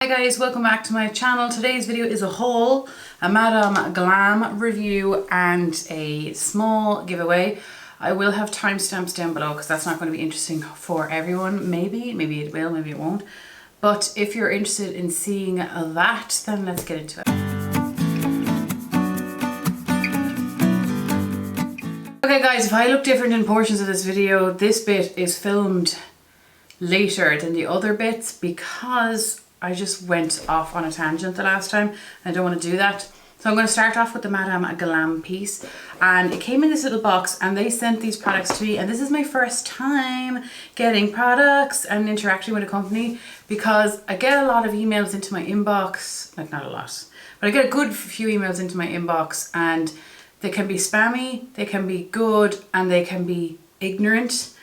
Hi guys, welcome back to my channel. Today's video is a haul, a Madame Glam review and a small giveaway. I will have timestamps down below because that's not going to be interesting for everyone. Maybe it will, maybe it won't. But if you're interested in seeing that, then let's get into it. Okay guys, if I look different in portions of this video, this bit is filmed later than the other bits because I just went off on a tangent the last time. I don't want to do that. So I'm going to start off with the Madame Glam piece. And it came in this little box and they sent these products to me. And this is my first time getting products and interacting with a company because I get a lot of emails into my inbox. Like not a lot, but I get a good few emails into my inbox and they can be spammy, they can be good, and they can be ignorant.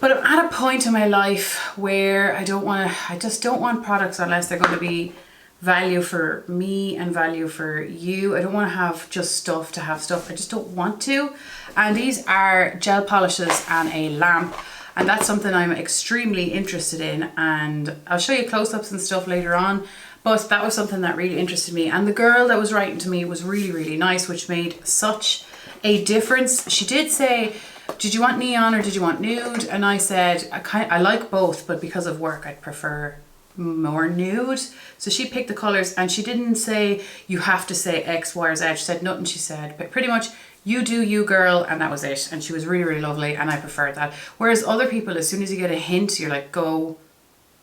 But I'm at a point in my life where I just don't want products unless they're going to be value for me and value for you. I don't want to have just stuff to have stuff. I just don't want to. And these are gel polishes and a lamp. And that's something I'm extremely interested in. And I'll show you close-ups and stuff later on. But that was something that really interested me. And the girl that was writing to me was really, really nice, which made such a difference. She did say, did you want neon or did you want nude? And I said, I like both, but because of work, I'd prefer more nude. So she picked the colors and she didn't say, you have to say X, Y, or Z. She said nothing, she said, but pretty much, you do you, girl, and that was it. And she was really, really lovely and I preferred that. Whereas other people, as soon as you get a hint, you're like, go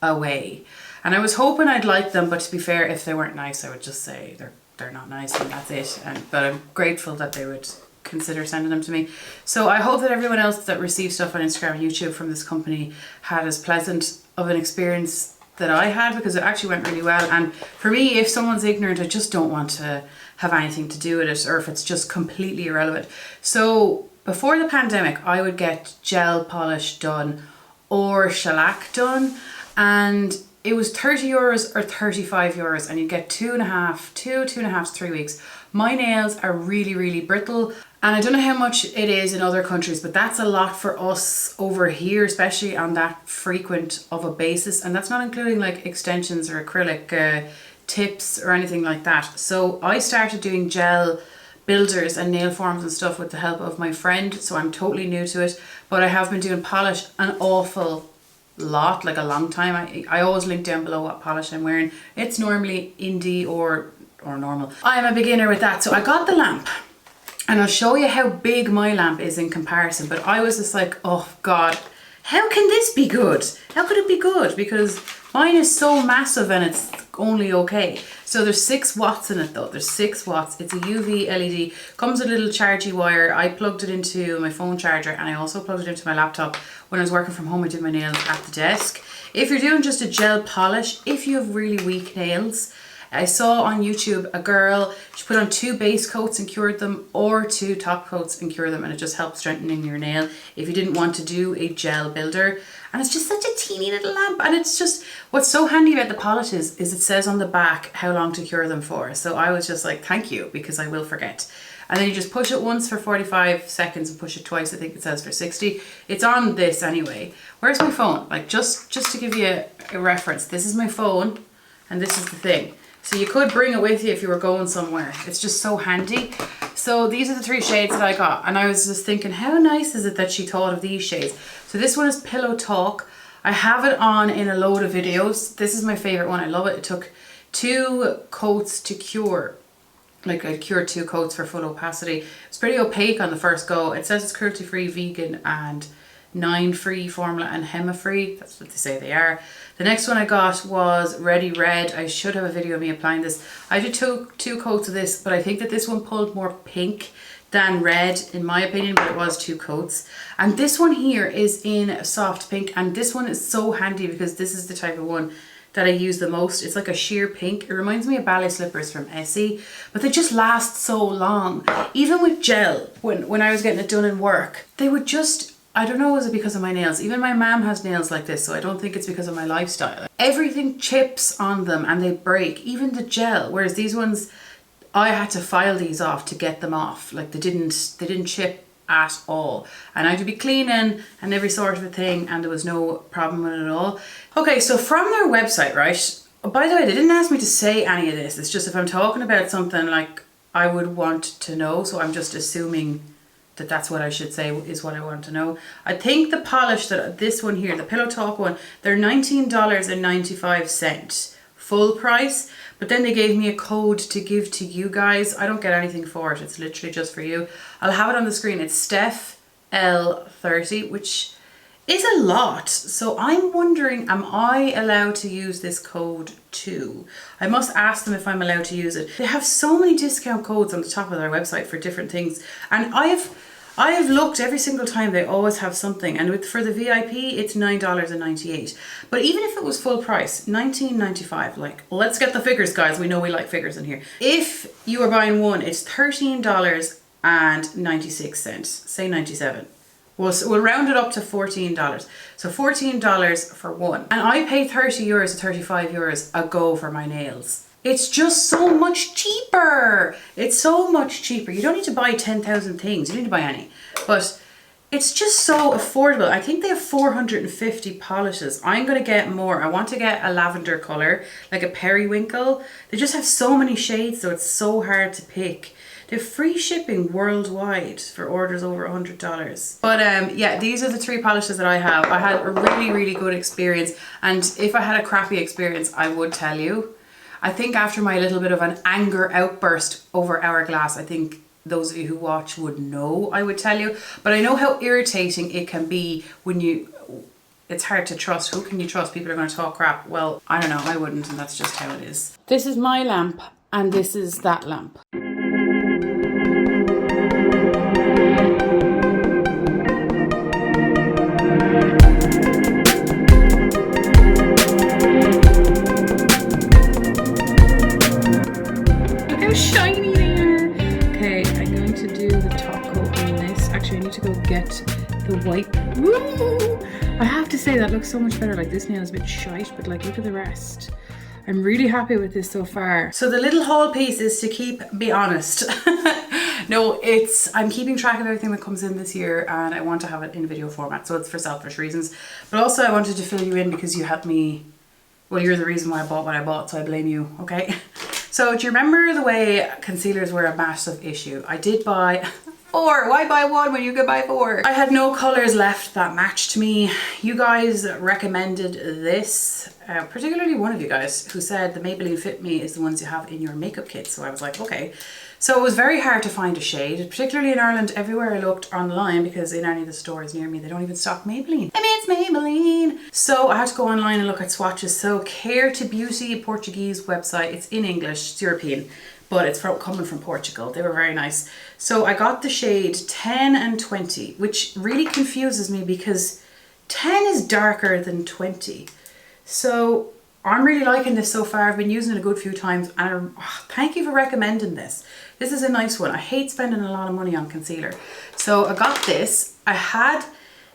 away. And I was hoping I'd like them, but to be fair, if they weren't nice, I would just say they're not nice and that's it. But I'm grateful that they would consider sending them to me. So I hope that everyone else that receives stuff on Instagram and YouTube from this company had as pleasant of an experience that I had, because it actually went really well. And for me, if someone's ignorant, I just don't want to have anything to do with it, or if it's just completely irrelevant. So before the pandemic, I would get gel polish done or shellac done, and it was 30 euros or 35 euros, and you get 2.5 to 3 weeks. My nails are really, really brittle. And I don't know how much it is in other countries, but that's a lot for us over here, especially on that frequent of a basis. And that's not including like extensions or acrylic tips or anything like that. So I started doing gel builders and nail forms and stuff with the help of my friend. So I'm totally new to it, but I have been doing polish an awful lot, like a long time. I always link down below what polish I'm wearing. It's normally indie or normal. I'm a beginner with that. So I got the lamp. And I'll show you how big my lamp is in comparison. But I was just like, oh God, how can this be good? How could it be good? Because mine is so massive and it's only okay. So there's 6 watts in it though. There's 6 watts. It's a UV LED. Comes with a little chargy wire. I plugged it into my phone charger and I also plugged it into my laptop. When I was working from home, I did my nails at the desk. If you're doing just a gel polish, if you have really weak nails, I saw on YouTube a girl, she put on 2 base coats and cured them, or 2 top coats and cured them, and it just helps strengthening your nail if you didn't want to do a gel builder. And it's just such a teeny little lamp, and it's just, what's so handy about the polishes is it says on the back how long to cure them for. So I was just like, thank you, because I will forget. And then you just push it once for 45 seconds and push it twice, I think it says for 60. It's on this anyway. Where's my phone? Like just to give you a reference, this is my phone and this is the thing. So you could bring it with you if you were going somewhere. It's just so handy. So these are the 3 shades that I got. And I was just thinking, how nice is it that she thought of these shades? So this one is Pillow Talk. I have it on in a load of videos. This is my favorite one. I love it. It took 2 coats to cure. Like I cured 2 coats for full opacity. It's pretty opaque on the first go. It says it's cruelty-free, vegan, and 9-free formula and HEMA-free. That's what they say they are. The next one I got was Ready Red. I should have a video of me applying this. I did two coats of this, but I think that this one pulled more pink than red in my opinion, but it was 2 coats. And this one here is in soft pink, and this one is so handy because this is the type of one that I use the most. It's like a sheer pink. It reminds me of ballet slippers from Essie, but they just last so long. Even with gel, when I was getting it done in work, they would just, I don't know, is it because of my nails? Even my mom has nails like this, so I don't think it's because of my lifestyle. Everything chips on them and they break, even the gel. Whereas these ones, I had to file these off to get them off. Like they didn't chip at all. And I had to be cleaning and every sort of a thing, and there was no problem with it at all. Okay, so from their website, right, By the way, they didn't ask me to say any of this. It's just if I'm talking about something, like, I would want to know. So I'm just assuming that that's what I should say is what I want to know. I think the polish, that this one here, the Pillow Talk one, they're $19.95 full price. But then they gave me a code to give to you guys. I don't get anything for it. It's literally just for you. I'll have it on the screen. It's Steph L30, which is a lot. So I'm wondering, am I allowed to use this code too? I must ask them if I'm allowed to use it. They have so many discount codes on the top of their website for different things. And I have looked every single time. They always have something. And for the VIP, it's $9.98. But even if it was full price, $19.95, like, let's get the figures, guys. We know we like figures in here. If you are buying one, it's $13.96. Say 97. We'll round it up to $14. So $14 for one. And I pay €30 to €35 a go for my nails. It's just so much cheaper. It's so much cheaper. You don't need to buy 10,000 things. You don't need to buy any. But it's just so affordable. I think they have 450 polishes. I'm going to get more. I want to get a lavender color, like a periwinkle. They just have so many shades, so it's so hard to pick. They have free shipping worldwide for orders over $100. But yeah, these are the 3 polishes that I have. I had a really, really good experience. And if I had a crappy experience, I would tell you. I think after my little bit of an anger outburst over Hourglass, I think those of you who watch would know I would tell you. But I know how irritating it can be when it's hard to trust. Who can you trust? People are going to talk crap. Well, I don't know. I wouldn't, and that's just how it is. This is my lamp, and this is that lamp. Shiny there. Okay, I'm going to do the top coat on this. Actually, I need to go get the wipe. Woo! I have to say that looks so much better. Like, this nail is a bit shite, but like, look at the rest. I'm really happy with this so far. So the little haul piece is to keep me honest. No, I'm keeping track of everything that comes in this year, and I want to have it in video format. So it's for selfish reasons. But also I wanted to fill you in because you helped me. Well, you're the reason why I bought what I bought, so I blame you, okay? So do you remember the way concealers were a massive issue? I did buy 4. Why buy 1 when you could buy 4? I had no colours left that matched me. You guys recommended this, particularly one of you guys who said the Maybelline Fit Me is the ones you have in your makeup kit. So I was like, okay. So it was very hard to find a shade, particularly in Ireland. Everywhere I looked online, because in any of the stores near me, they don't even stock Maybelline. I mean, it's Maybelline. So I had to go online and look at swatches. So Care to Beauty, Portuguese website. It's in English, it's European, but it's coming from Portugal. They were very nice. So I got the shade 10 and 20, which really confuses me because 10 is darker than 20. So I'm really liking this so far. I've been using it a good few times, and thank you for recommending this. This is a nice one. I hate spending a lot of money on concealer. So I got this. I had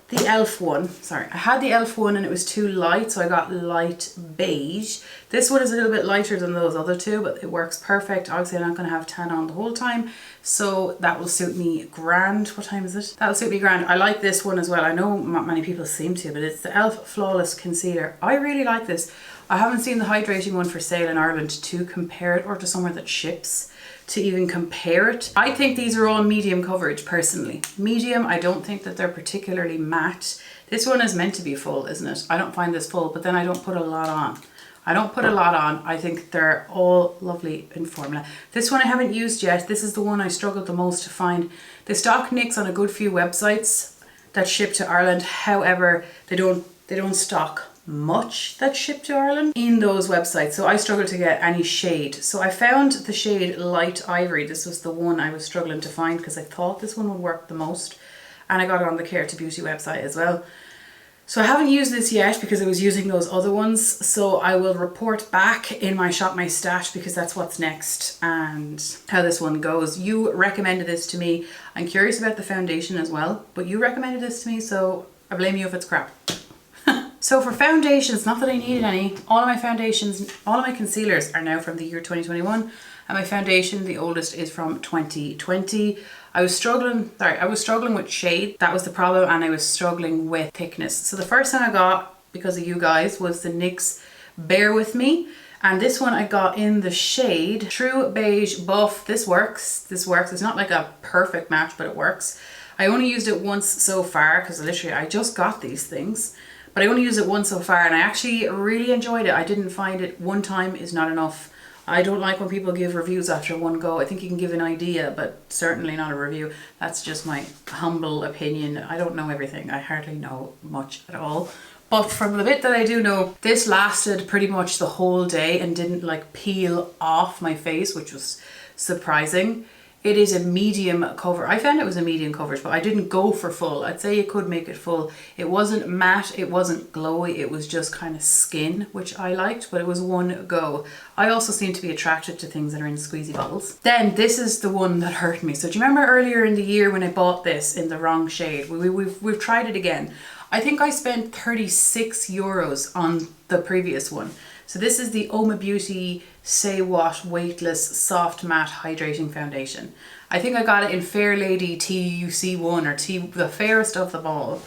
the e.l.f. one. Sorry, I had the e.l.f. one and it was too light, so I got light beige. This one is a little bit lighter than those other two, but it works perfect. Obviously, I'm not going to have tan on the whole time, so that will suit me grand. What time is it? That'll suit me grand. I like this one as well. I know not many people seem to, but it's the e.l.f. Flawless Concealer. I really like this. I haven't seen the hydrating one for sale in Ireland to compare it, or to somewhere that ships to even compare it. I think these are all medium coverage personally. Medium, I don't think that they're particularly matte. This one is meant to be full, isn't it? I don't find this full, but then I don't put a lot on. I think they're all lovely in formula. This one I haven't used yet. This is the one I struggled the most to find. They stock NYX on a good few websites that ship to Ireland. However, they don't stock much that ship to Ireland in those websites, so I struggled to get any shade. So I found the shade Light Ivory. This was the one I was struggling to find because I thought this one would work the most, and I got it on the Care to Beauty website as well. So I haven't used this yet because I was using those other ones, so I will report back in my Shop My Stash because that's what's next and how this one goes. You recommended this to me. I'm curious about the foundation as well, but you recommended this to me, so I blame you if it's crap. So for foundations, not that I needed any, all of my foundations, all of my concealers are now from the year 2021, and my foundation, the oldest, is from 2020. I was struggling with shade. That was the problem, and I was struggling with thickness. So the first thing I got, because of you guys, was the NYX Bear With Me. And this one I got in the shade True Beige Buff. This works. It's not like a perfect match, but it works. I only used it once so far because literally I just got these things. But I only used it once so far and I actually really enjoyed it. I didn't find it one time is not enough. I don't like when people give reviews after one go. I think you can give an idea, but certainly not a review. That's just my humble opinion. I don't know everything. I hardly know much at all. But from the bit that I do know, this lasted pretty much the whole day and didn't like peel off my face, which was surprising. It is a medium cover. I found it was a medium coverage, but I didn't go for full. I'd say you could make it full. It wasn't matte, it wasn't glowy, it was just kind of skin, which I liked, but it was one go. I also seem to be attracted to things that are in squeezy bottles. Then this is the one that hurt me. So do you remember earlier in the year when I bought this in the wrong shade? We've tried it again. I think I spent 36 euros on the previous one. So this is the Oma Beauty Say What Weightless Soft Matte Hydrating Foundation. I think I got it in Fair Lady TUC1 or the fairest of them all.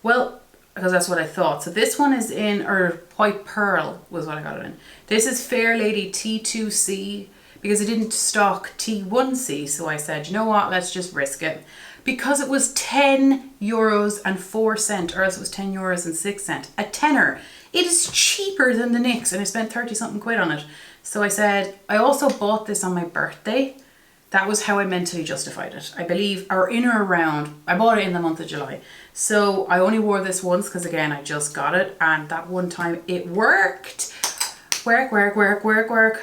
Well, because that's what I thought. So this one is in, or White Pearl was what I got it in. This is Fair Lady T2C because it didn't stock T1C. So I said, you know what, let's just risk it. Because it was 10 euros and 4 cents, or else it was 10 euros and 6 cents. A tenner. It is cheaper than the NYX and I spent 30 something quid on it. So I said, I also bought this on my birthday. That was how I mentally justified it. I believe, or in or around, I bought it in the month of July. So I only wore this once because again, I just got it. And that one time it worked. Work.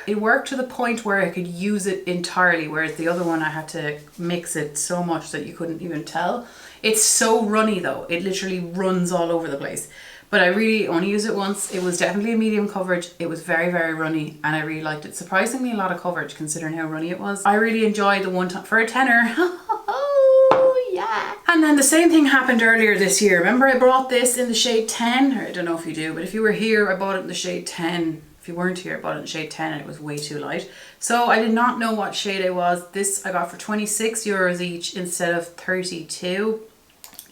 It worked to the point where I could use it entirely, whereas the other one I had to mix it so much that you couldn't even tell. It's so runny though. It literally runs all over the place. But I really only used it once. It was definitely a medium coverage. It was very, very runny and I really liked it. Surprisingly a lot of coverage considering how runny it was. I really enjoyed the one time for a tenner. Oh yeah. And then the same thing happened earlier this year. Remember I brought this in the shade 10? Or I don't know if you do, but if you were here, I bought it in the shade 10. If you weren't here, I bought it in shade 10 and it was way too light. So I did not know what shade it was. This I got for 26 euros each instead of 32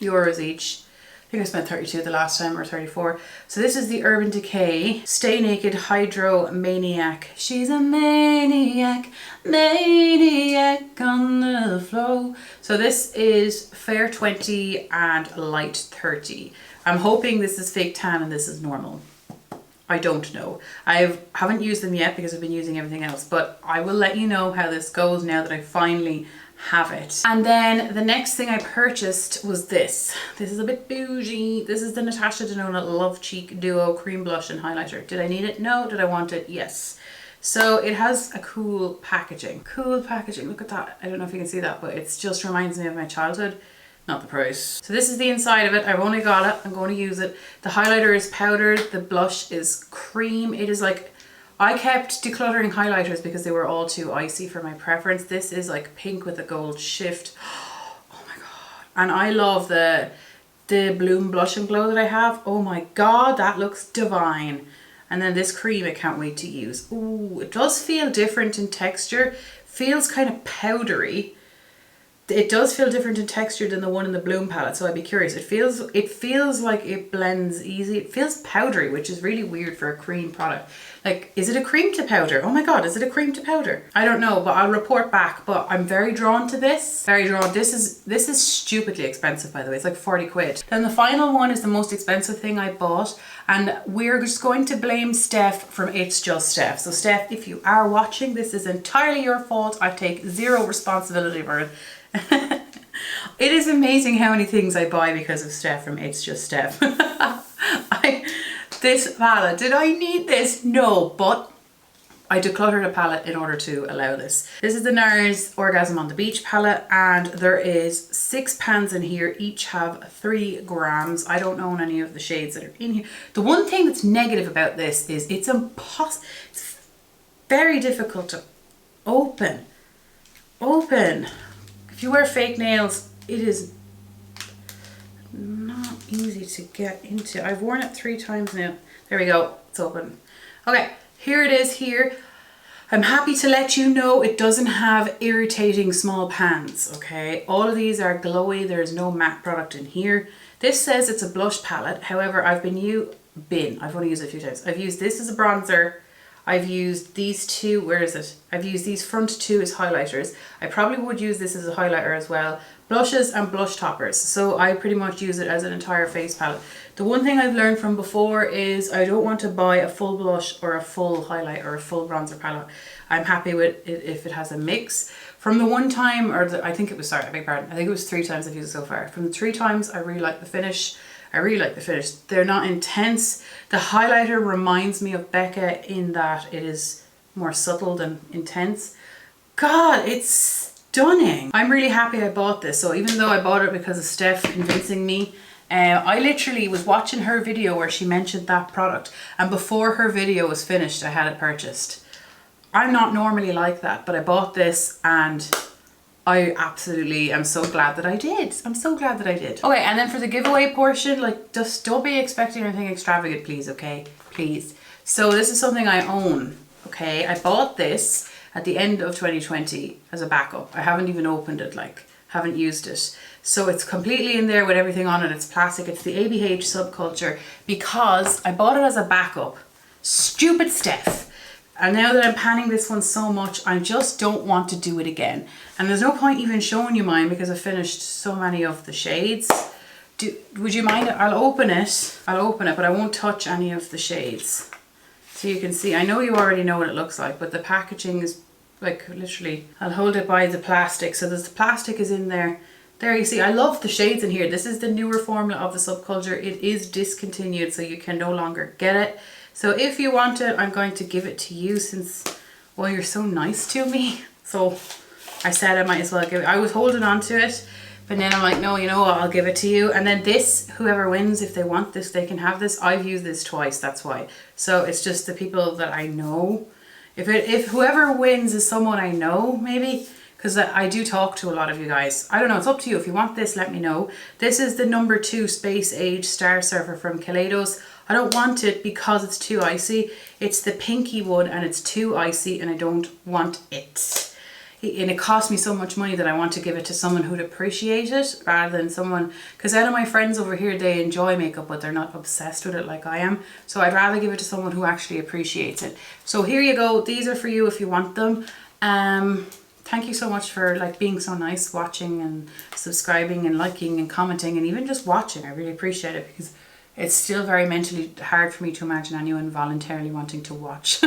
euros each. I think I spent 32 the last time or 34. So this is the Urban Decay Stay Naked Hydro Maniac. She's a maniac, maniac on the flow. So this is fair 20 and light 30. I'm hoping this is fake tan and this is normal. I don't know. I haven't used them yet because I've been using everything else, but I will let you know how this goes now that I finally have it. And then the next thing I purchased was this. This is a bit bougie. This is the Natasha Denona Love Cheek Duo Cream Blush and Highlighter. Did I need it? No. Did I want it? Yes. So it has a cool packaging. Cool packaging. Look at that. I don't know if you can see that, but it just reminds me of my childhood. Not the price. So this is the inside of it. I've only got it. I'm going to use it. The highlighter is powdered. The blush is cream. It is like, I kept decluttering highlighters because they were all too icy for my preference. This is like pink with a gold shift. Oh my God. And I love the Bloom Blush and Glow that I have. Oh my God, that looks divine. And then this cream I can't wait to use. Ooh, it does feel different in texture. Feels kind of powdery. It does feel different in texture than the one in the Bloom palette, so I'd be curious. It feels like it blends easy. It feels powdery, which is really weird for a cream product. Like, is it a cream to powder? Oh my God, is it a cream to powder? I don't know, but I'll report back. But I'm very drawn to this. Very drawn. This is stupidly expensive, by the way. It's like 40 quid. Then the final one is the most expensive thing I bought. And we're just going to blame Steph from It's Just Steph. So Steph, if you are watching, this is entirely your fault. I take zero responsibility for it. It is amazing how many things I buy because of Steph from It's Just Steph. This palette, did I need this? No, but I decluttered a palette in order to allow this. This is the NARS Orgasm on the Beach palette, and there is 6 pans in here. Each have 3 grams. I don't own any of the shades that are in here. The one thing that's negative about this is it's impossible. It's very difficult to open. If you wear fake nails, it is not easy to get into. I've worn it 3 times now. There we go, it's open. Okay, here it is here. I'm happy to let you know it doesn't have irritating small pans, okay? All of these are glowy, there's no matte product in here. This says it's a blush palette. However, I've only used it a few times. I've used this as a bronzer. I've used these two, where is it? I've used these front two as highlighters. I probably would use this as a highlighter as well. Blushes and blush toppers. So I pretty much use it as an entire face palette. The one thing I've learned from before is I don't want to buy a full blush or a full highlight or a full bronzer palette. I'm happy with it if it has a mix. From the one time, or I think it was, sorry, I beg your pardon, I think it was 3 times I've used it so far. From the 3 times, I really like the finish. They're not intense. The highlighter reminds me of Becca in that it is more subtle than intense. God, it's stunning. I'm really happy I bought this. So even though I bought it because of Steph convincing me, I literally was watching her video where she mentioned that product, and before her video was finished, I had it purchased. I'm not normally like that, but I bought this and I absolutely am so glad that I did. I'm so glad that I did. Okay, and then for the giveaway portion, like, just don't be expecting anything extravagant, please, okay? Please. So this is something I own, okay? I bought this at the end of 2020 as a backup. I haven't even opened it, like, haven't used it. So it's completely in there with everything on it. It's plastic. It's the ABH Subculture because I bought it as a backup. Stupid Steph. And now that I'm panning this one so much, I just don't want to do it again. And there's no point even showing you mine because I've finished so many of the shades. Would you mind? I'll open it, but I won't touch any of the shades. So you can see, I know you already know what it looks like, but the packaging is like literally, I'll hold it by the plastic. So there's the plastic is in there. There you see, I love the shades in here. This is the newer formula of the Subculture. It is discontinued, so you can no longer get it. So if you want it, I'm going to give it to you since, well, you're so nice to me. So I said I might as well give it. I was holding on to it, but then I'm like, no, you know what, I'll give it to you. And then this, whoever wins, if they want this, they can have this. I've used this twice, that's why. So it's just the people that I know. If whoever wins is someone I know, maybe, because I do talk to a lot of you guys. I don't know, it's up to you. If you want this, let me know. This is the number 2 Space Age Star Surfer from Kaleidos. I don't want it because it's too icy. It's the pinky one and it's too icy and I don't want it. And it cost me so much money that I want to give it to someone who'd appreciate it rather than someone, because out of my friends over here, they enjoy makeup, but they're not obsessed with it like I am. So I'd rather give it to someone who actually appreciates it. So here you go. These are for you if you want them. Thank you so much for like being so nice, watching and subscribing and liking and commenting and even just watching. I really appreciate it because it's still very mentally hard for me to imagine anyone voluntarily wanting to watch.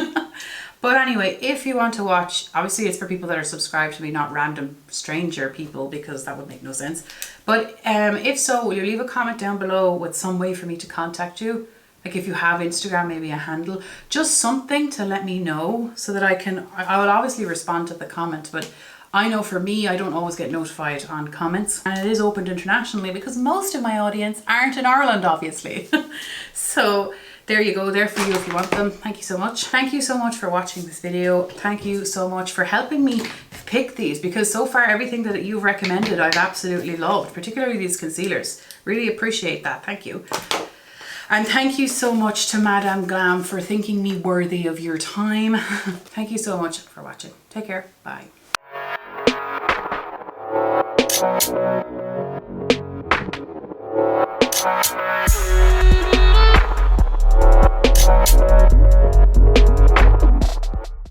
But anyway, if you want to watch, obviously it's for people that are subscribed to me, not random stranger people, because that would make no sense. But if so, will you leave a comment down below with some way for me to contact you? Like if you have Instagram, maybe a handle, just something to let me know so that I will obviously respond to the comment, but I know for me, I don't always get notified on comments, and it is opened internationally because most of my audience aren't in Ireland, obviously. So there you go, there for you if you want them. Thank you so much. Thank you so much for watching this video. Thank you so much for helping me pick these, because so far everything that you've recommended I've absolutely loved, particularly these concealers. Really appreciate that. Thank you. And thank you so much to Madame Glam for thinking me worthy of your time. Thank you so much for watching. Take care. Bye.